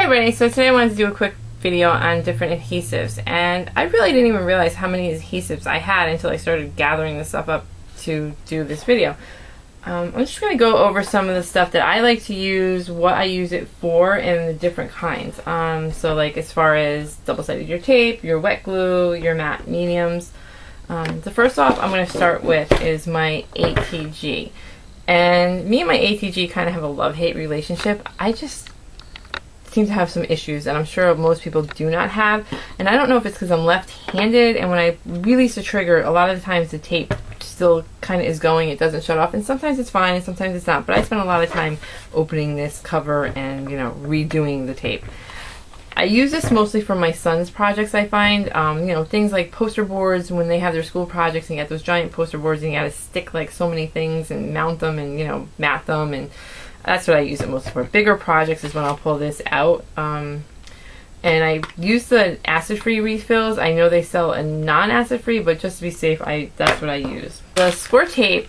Hey everybody, so today I wanted to do a quick video on different adhesives, and I really didn't even realize how many adhesives I had until I started gathering this stuff up to do this video. I'm just going to go over some of the stuff that I like to use, what I use it for, and the different kinds. So like as far as double-sided your tape, your wet glue, your matte mediums. The first off I'm going to start with is my ATG. And me and my ATG kind of have a love-hate relationship. I just seem to have some issues, and I'm sure most people do not have. And I don't know if it's because I'm left-handed, and when I release the trigger, a lot of the times the tape still kind of is going, it doesn't shut off, and sometimes it's fine and sometimes it's not. But I spend a lot of time opening this cover and, you know, redoing the tape. I use this mostly for my son's projects, I find. You know, things like poster boards when they have their school projects, and you got those giant poster boards and you got to stick like so many things and mount them and, you know, mat them, and that's what I use it mostly for. Bigger projects is when I'll pull this out. And I use the acid-free refills. I know they sell a non-acid-free, but just to be safe, that's what I use. The score tape,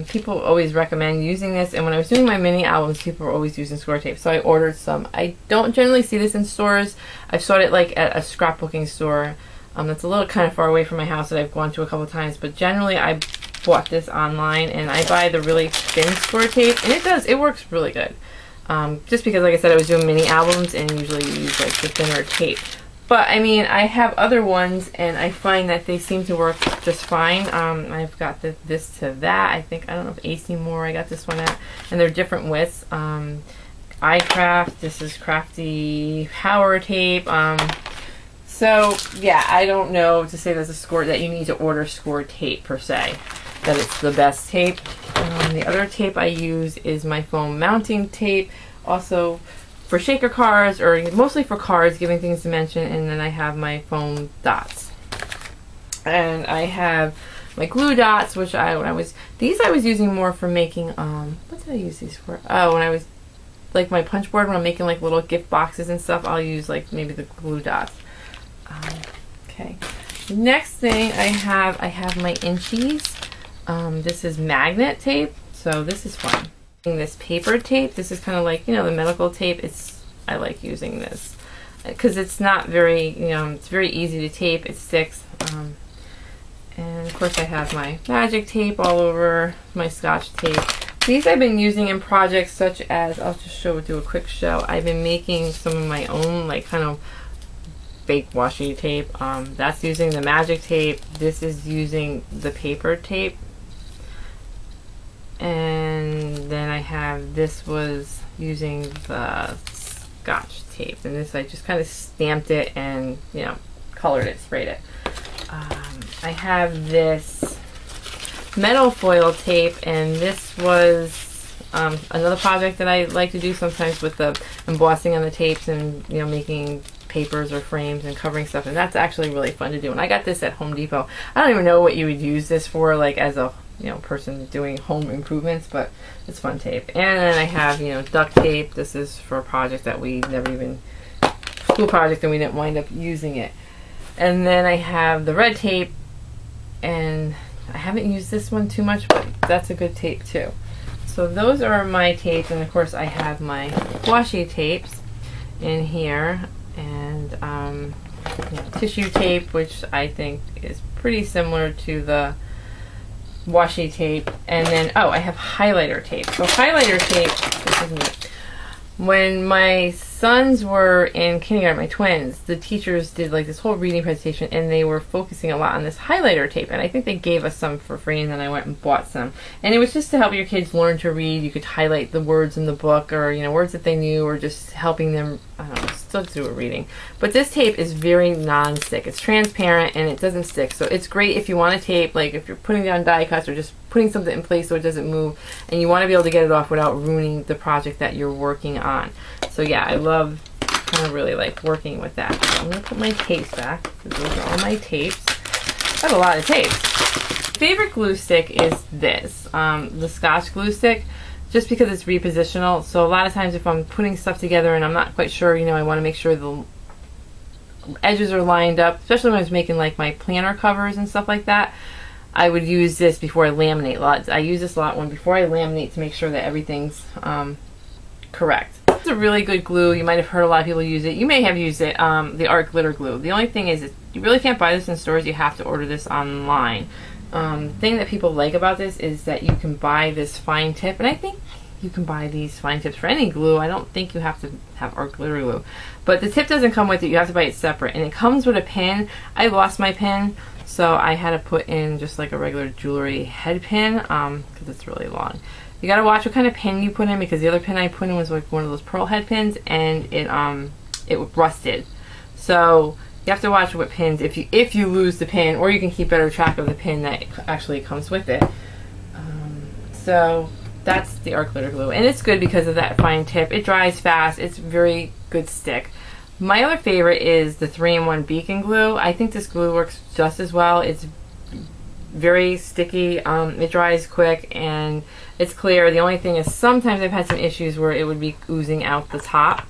people always recommend using this, and when I was doing my mini albums, people were always using score tape, so I ordered some. I don't generally see this in stores. I've saw it like at a scrapbooking store that's a little kind of far away from my house that I've gone to a couple times, but generally I bought this online, and I buy the really thin score tape, and it works really good. Just because, like I said, I was doing mini albums and usually you use like the thinner tape. But I mean, I have other ones and I find that they seem to work just fine. I've got this to that. I don't know if AC Moore I got this one at, and they're different widths. iCraft, this is Crafty Power Tape. So yeah, I don't know to say there's a score that you need to order score tape per se, that it's the best tape. The other tape I use is my foam mounting tape, also for shaker cards, or mostly for cards, giving things dimension, and then I have my foam dots. And I have my glue dots, which I was using more for making, what did I use these for? Oh, when I was, like my punch board, when I'm making like little gift boxes and stuff, I'll use like maybe the glue dots. Okay. Next thing I have my inchies. This is magnet tape, so this is fun. This paper tape, this is kind of like, you know, the medical tape. I like using this because it's not very, you know, it's very easy to tape. It sticks. And of course I have my magic tape all over, my scotch tape. These I've been using in projects such as, I'll just do a quick show. I've been making some of my own like kind of fake washi tape. That's using the magic tape. This is using the paper tape. And then I have, this was using the scotch tape, and this I just kind of stamped it and, you know, colored it, sprayed it. I have this metal foil tape, and this was another project that I like to do sometimes with the embossing on the tapes and, you know, making papers or frames and covering stuff, and that's actually really fun to do. And I got this at Home Depot. I don't even know what you would use this for, like as a, you know, person doing home improvements, but it's fun tape. And then I have, you know, duct tape. This is for a project that we never even, school project, and we didn't wind up using it. And then I have the red tape, and I haven't used this one too much, but that's a good tape too. So those are my tapes, and of course I have my washi tapes in here, and you know, tissue tape, which I think is pretty similar to the washi tape. And then, oh, I have highlighter tape. So highlighter tape, this is neat. When my sons were in kindergarten, my twins, the teachers did like this whole reading presentation, and they were focusing a lot on this highlighter tape, and I think they gave us some for free, and then I went and bought some. And it was just to help your kids learn to read. You could highlight the words in the book, or, you know, words that they knew, or just helping them, I don't know, still do a reading. But this tape is very non-stick. It's transparent and it doesn't stick, so it's great if you want to tape, like if you're putting down die cuts or just putting something in place so it doesn't move, and you want to be able to get it off without ruining the project that you're working on. So yeah, I love, kind of really like working with that. So I'm going to put my tapes back. Those are all my tapes. I have a lot of tapes. Favorite glue stick is this, the Scotch glue stick, just because it's repositional. So a lot of times if I'm putting stuff together and I'm not quite sure, you know, I want to make sure the edges are lined up, especially when I was making like my planner covers and stuff like that. I would use this before I laminate. I use this a lot before I laminate to make sure that everything's correct. It's a really good glue. You might have heard a lot of people use it. You may have used it, the art glitter glue. The only thing is you really can't buy this in stores. You have to order this online. The thing that people like about this is that you can buy this fine tip, and I think you can buy these fine tips for any glue. I don't think you have to have art glitter glue. But the tip doesn't come with it. You have to buy it separate. And it comes with a pin. I lost my pin, so I had to put in just like a regular jewelry head pin because it's really long. You gotta watch what kind of pin you put in, because the other pin I put in was like one of those pearl head pins, and it rusted. So you have to watch what pins, if you lose the pin, or you can keep better track of the pin that actually comes with it. So that's the art glitter glue, and it's good because of that fine tip. It dries fast. It's very good stick. My other favorite is the 3-in-1 beacon glue. I think this glue works just as well. It's very sticky. It dries quick and it's clear. The only thing is sometimes I've had some issues where it would be oozing out the top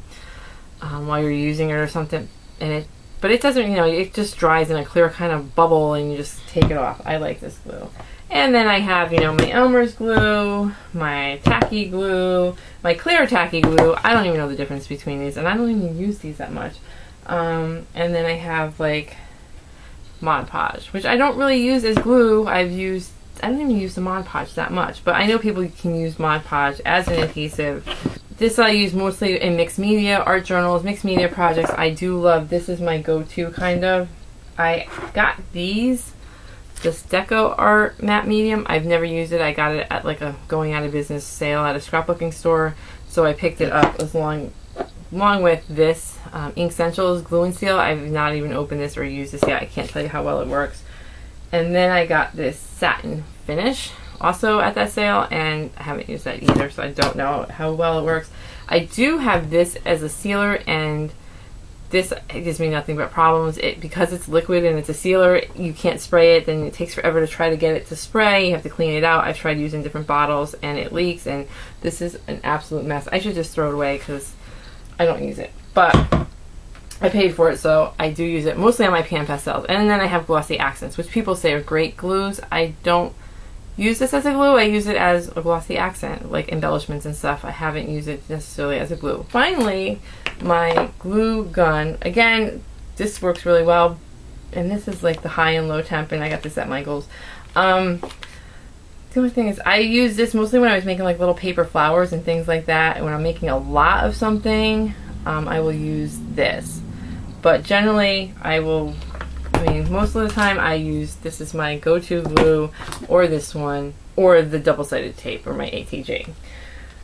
while you're using it or something, but it doesn't, it just dries in a clear kind of bubble and you just take it off. I like this glue. And then I have, my Elmer's glue, my tacky glue, my clear tacky glue. I don't even know the difference between these, and I don't even use these that much. And then I have like Mod Podge, which I don't really use as glue. I don't even use the Mod Podge that much, but I know people can use Mod Podge as an adhesive. This I use mostly in mixed media, art journals, mixed media projects. I do love, this is my go-to kind of. I got this Deco Art matte medium. I've never used it. I got it at like a going out of business sale at a scrapbooking store, so I picked it up along with this Ink Essentials Glue and Seal. I've not even opened this or used this yet. I can't tell you how well it works. And then I got this satin finish also at that sale, and I haven't used that either, so I don't know how well it works. I do have this as a sealer, and this gives me nothing but problems. Because it's liquid and it's a sealer, you can't spray it, then it takes forever to try to get it to spray. You have to clean it out. I've tried using different bottles and it leaks, and this is an absolute mess. I should just throw it away because I don't use it. But I paid for it, so I do use it mostly on my pan pastels. And then I have glossy accents, which people say are great glues. I don't use this as a glue. I use it as a glossy accent, like embellishments and stuff. I haven't used it necessarily as a glue. Finally, my glue gun. Again, this works really well, and this is like the high and low temp, and I got this at Michael's. The only thing is, I use this mostly when I was making like little paper flowers and things like that, and when I'm making a lot of something, I will use this. But generally, most of the time I use, this is my go-to glue, or this one, or the double-sided tape, or my ATG.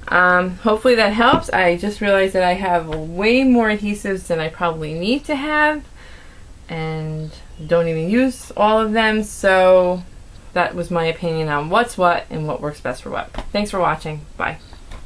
Hopefully that helps. I just realized that I have way more adhesives than I probably need to have, and don't even use all of them, so that was my opinion on what's what and what works best for what. Thanks for watching. Bye.